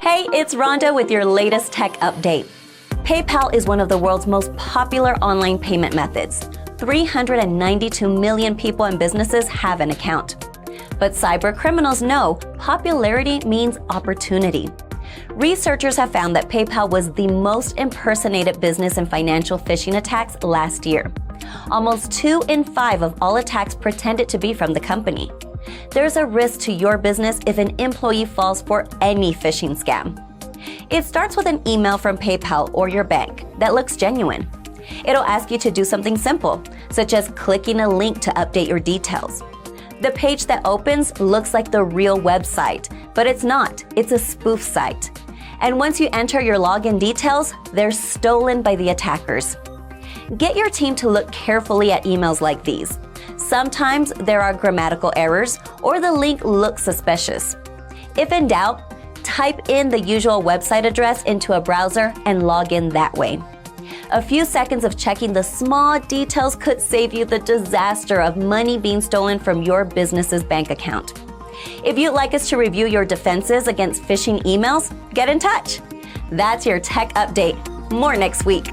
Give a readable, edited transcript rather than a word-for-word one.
Hey, it's Rhonda with your latest tech update. PayPal is one of the world's most popular online payment methods. 392 million people and businesses have an account. But cyber criminals know popularity means opportunity. Researchers have found that PayPal was the most impersonated business and financial phishing attacks last year. Almost 2 in 5 of all attacks pretended to be from the company. There's a risk to your business if an employee falls for any phishing scam. It starts with an email from PayPal or your bank that looks genuine. It'll ask you to do something simple, such as clicking a link to update your details. The page that opens looks like the real website, but it's not. It's a spoof site. And once you enter your login details, they're stolen by the attackers. Get your team to look carefully at emails like these. Sometimes there are grammatical errors or the link looks suspicious. If in doubt, type in the usual website address into a browser and log in that way. A few seconds of checking the small details could save you the disaster of money being stolen from your business's bank account. If you'd like us to review your defenses against phishing emails, get in touch. That's your tech update. More next week.